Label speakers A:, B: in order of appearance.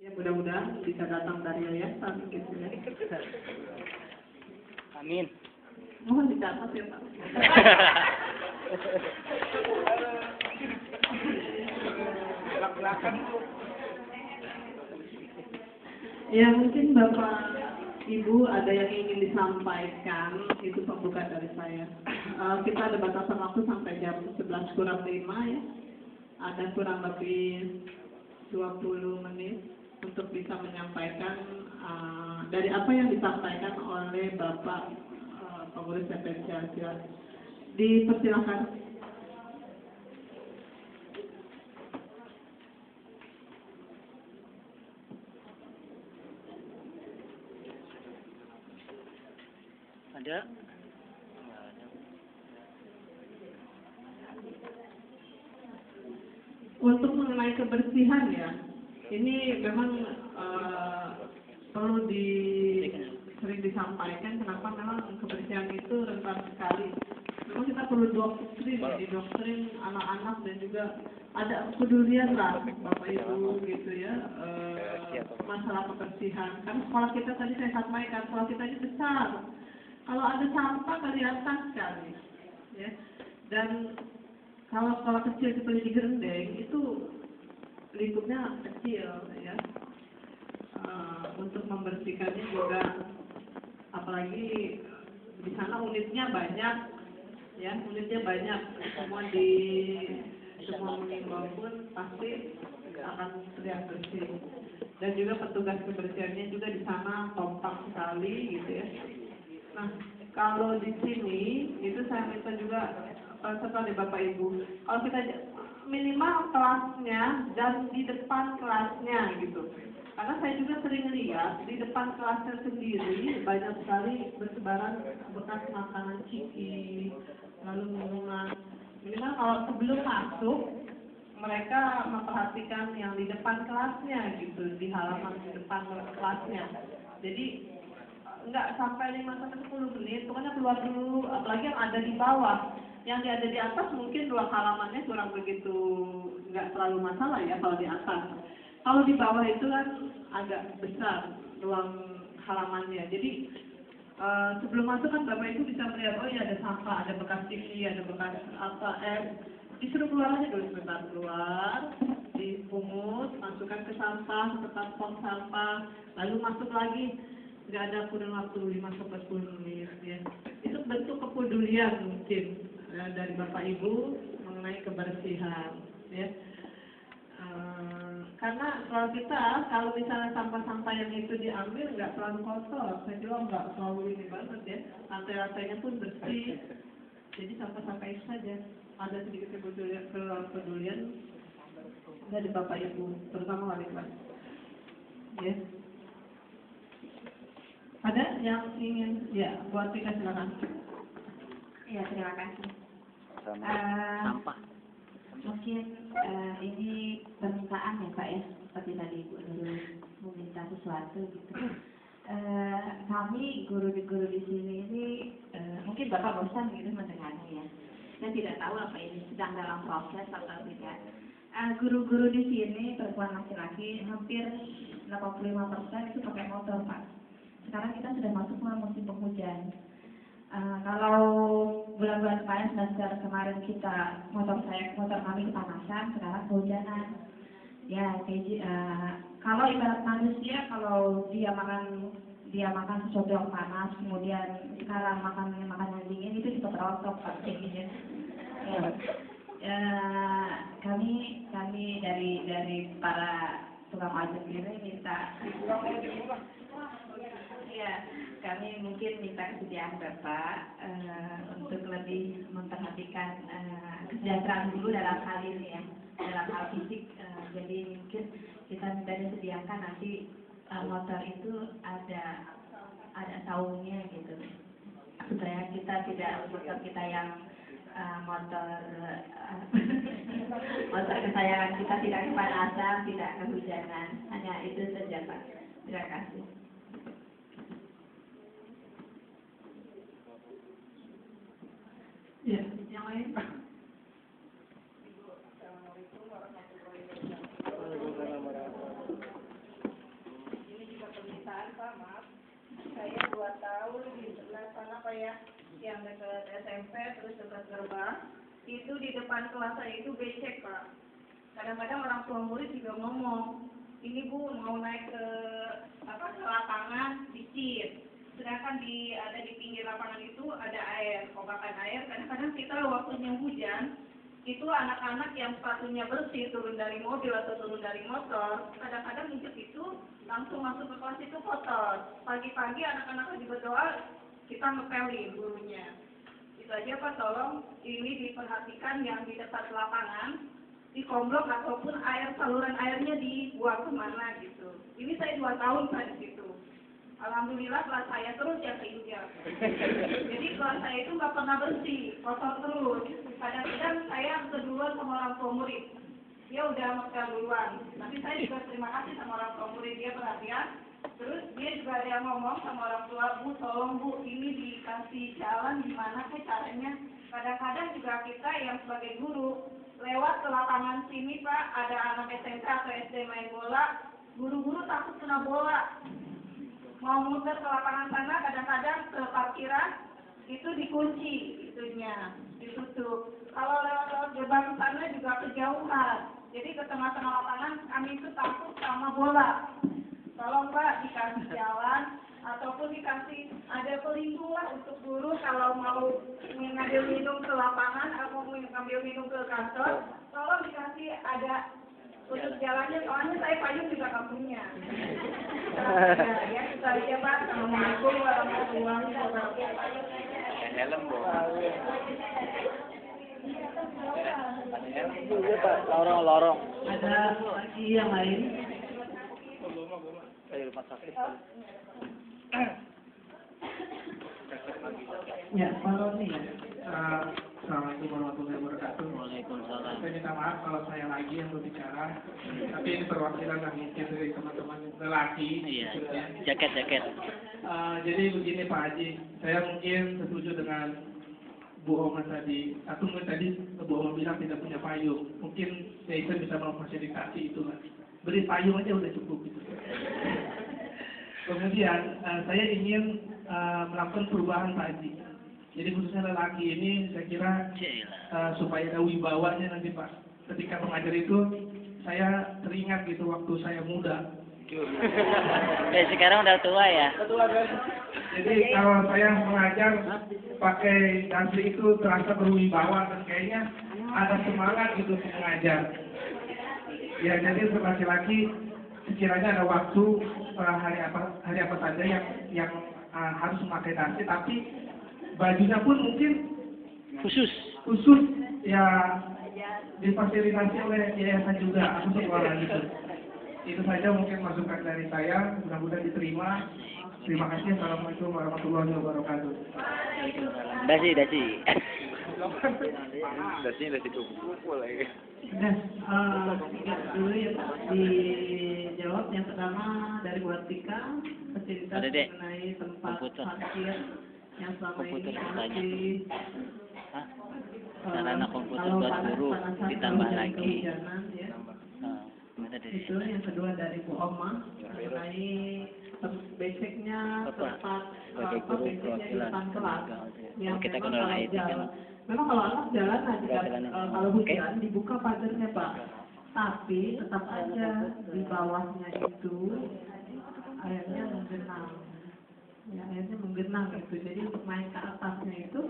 A: Ya mudah-mudahan bisa datang dari yayasan gitu ya.
B: Amin.
A: Mohon dicatat ya Pak. Ya mungkin Bapak Ibu ada yang ingin disampaikan, itu pembuka dari saya. Kita ada batasan waktu sampai jam 11 kurang 5 ya. Ada kurang lebih 20 menit untuk bisa menyampaikan dari apa yang disampaikan oleh Bapak Pengurus FPC Asia. Dipersilakan.
B: Ada?
A: Untuk mengenai kebersihan ya, ini memang perlu sering disampaikan kenapa memang kebersihan itu rentan sekali. Memang kita perlu didoktrin anak-anak dan juga ada kepedulian lah Bapak Ibu gitu ya, masalah kebersihan. Kan sekolah kita tadi saya sampaikan, sekolah kita ini besar. Kalau ada sampah kelihatan sekali, ya. Dan kalau sekolah kecil seperti di Gerendeng itu lingkupnya kecil, ya. Untuk membersihkannya juga, apalagi di sana unitnya banyak, ya, unitnya banyak. Semua mengimbau pun pasti akan terlihat bersih. Dan juga petugas kebersihannya juga di sana kompak sekali, gitu ya. Nah, kalau di sini itu saya minta juga serta dari Bapak Ibu, kalau kita minimal kelasnya dan di depan kelasnya gitu. Karena saya juga sering lihat di depan kelasnya sendiri banyak sekali bersebaran bekas makanan ciki, lalu minuman. Minimal kalau sebelum masuk mereka memperhatikan yang di depan kelasnya gitu, di halaman di depan kelasnya. Jadi nggak sampai 5-10 menit, pokoknya keluar dulu, apalagi yang ada di bawah. Yang ada di atas mungkin ruang halamannya kurang begitu, nggak terlalu masalah ya kalau di atas. Kalau di bawah itu kan agak besar ruang halamannya. Jadi sebelum masuk kan Bapak Ibu bisa melihat, oh ya ada sampah, ada bekas TV, ada bekas disuruh keluar aja dulu sebentar, keluar, dipungut, masukkan ke sampah, ke kantong sampah, lalu masuk lagi. Nggak ada kurun waktu 5-10 menit ya. Itu bentuk kepedulian mungkin dari Bapak Ibu mengenai kebersihan ya. Karena kalau misalnya sampah-sampah yang itu diambil nggak terlalu kotor, saya bilang nggak terlalu ini banget ya, lantai-lantainya pun bersih, jadi sampah-sampah itu saja. Ada sedikit kepedulian dari Bapak Ibu, terutama wali kelas ya. Ada yang ingin, ya, buat Tika silakan.
C: Ya, terima kasih.
B: Sampah.
C: Mungkin ini permintaan ya Pak ya, seperti tadi Ibu dulu meminta sesuatu gitu. Kami guru di sini ini mungkin Bapak bosan gitu mendengarnya ya. Saya tidak tahu apa ini sedang dalam proses atau tidak. Guru-guru di sini perempuan laki-laki hampir 85% itu pakai motor Pak. Sekarang kita sudah masuk ke musim penghujan. Kalau bulan-bulan kemarin kita motor kami kepanasan, sekarang kehujanan. Ya, kalau ibarat manusia, kalau dia makan sesuatu yang panas, kemudian sekarang makan yang dingin itu cepat rontok pastinya. Kami dari para tukang ojek ini minta. Ya, kami mungkin minta kesediaan Bapak untuk lebih memperhatikan kesejahteraan dulu dalam hal ini ya, dalam hal fisik. Jadi mungkin kita minta disediakan nanti motor itu ada saungnya gitu, supaya kita tidak motor kita yang motor kesayangan kita tidak kepanasan, tidak kehujanan. Hanya itu saja Pak. Terima kasih.
A: Ya, yang lain.
C: yang dekat SMP terus dekat gerbang, itu di depan kelas saya itu becek Pak. Kadang-kadang orang tua murid juga ngomong, ini Bu mau naik ke ke lapangan licin. Sedangkan ada di pinggir lapangan itu ada air, kobakan air. Kadang-kadang kita waktunya hujan, itu anak-anak yang sepatunya bersih turun dari mobil atau turun dari motor, kadang-kadang injek itu langsung masuk ke kelas itu kotor. Pagi-pagi anak-anak lagi berdoa, kita ngepelin gurunya. Itu aja Pak, tolong ini diperhatikan yang di dekat lapangan, di komplok ataupun saluran airnya dibuang kemana gitu. Ini saya 2 tahun Pak di situ. Alhamdulillah kelas saya terus yang keinjak. Jadi kelas saya itu nggak pernah bersih, kotor terus. Kadang-kadang saya keduluan sama orang tua murid. Dia udah ngepel duluan. Tapi saya juga terima kasih sama orang tua murid, dia perhatian. Terus dia juga ada yang ngomong sama orang tua, Bu, tolong Bu, ini dikasih jalan gimana sih caranya. Kadang-kadang juga kita yang sebagai guru, lewat ke lapangan sini Pak, ada anak SMP atau SD main bola, guru-guru takut kena bola. Mau muter ke lapangan sana, kadang-kadang ke parkiran, itu dikunci, itunya, ditutup. Kalau lewat gerbang sana juga kejauhan. Jadi ke tengah-tengah lapangan, kami itu takut sama bola. Tolong Pak, dikasih jalan, ataupun dikasih ada pelindungan untuk guru kalau mau ngambil minum ke lapangan, atau mau ngambil minum ke kantor, tolong dikasih ada untuk jalannya, soalnya saya payung juga nggak punya. Ya, kita aja Pak. Assalamualaikum warahmatullahi wabarakatuh.
B: Helm Iya Pak, lorong.
A: Ada lagi yang lain?
B: Kayak rumah sakit.
A: Ya, Pak Roni ya.
D: Assalamualaikum warahmatullahi wabarakatuh.
B: Waalaikumsalam.
D: Saya minta maaf kalau saya lagi yang berbicara, tapi ini perwakilan lah mungkin dari teman-teman lelaki.
B: Iya,
D: gitu ya.
B: jaket.
D: Jadi begini Pak Haji, saya mungkin setuju dengan Bu Oma tadi. Atau mungkin tadi Bu Oma bilang tidak punya payung. Mungkin saya bisa memfasilitasi itu lah. Beri payung aja udah cukup. Gitu. Kemudian saya ingin melakukan perubahan Pak Haji. Jadi khususnya lelaki ini saya kira supaya ada wibawanya nanti Pak. Ketika mengajar itu saya teringat gitu waktu saya muda.
B: Sekarang udah tua ya.
D: Jadi kalau saya mengajar pakai dasi itu terasa berwibawa dan kayaknya ada semangat gitu mengajar. Ya jadi untuk laki-laki sekiranya ada waktu hari apa saja yang harus memakai dasi, tapi bajunya pun mungkin
B: Khusus
D: ya difasilitasi oleh yayasan juga atau sekolah gitu. Itu saja mungkin masukan dari saya, mudah-mudahan diterima. Terima kasih. Assalamualaikum warahmatullahi wabarakatuh.
B: Dasi.
D: Dasi kumpul lagi.
A: Ingat dulu ya Pak, dijawab yang pertama dari Bu Atika, fasilitas
B: Ada, Dek.
A: mengenai tempat
B: Komputer.
A: parkir yang selama ini
B: Komputer bertanya.
A: masih
B: Hah? Sarana komputer
A: kalau
B: buat guru
A: panas-panasan
B: ditambah
A: hujan
B: lagi.
A: kehujanan, ya.
B: Gimana dari
A: Itu yang kedua dari Bu Oma mengenai basicnya
B: Apa?
A: tempat
B: Sebagai guru
A: basicnya di
B: perwakilan
A: depan kelas.
B: tenaga.
A: Yang
B: Kita
A: memang
B: kenal
A: kalau
B: IT kan.
A: jalan, memang kalau anak jalan aja
B: Perwakilan
A: kalau
B: Oke.
A: hujan dibuka pagarnya Pak. Tapi tetap aja di bawahnya itu airnya menggenang. Ya, airnya menggenang gitu. Jadi untuk naik ke atasnya itu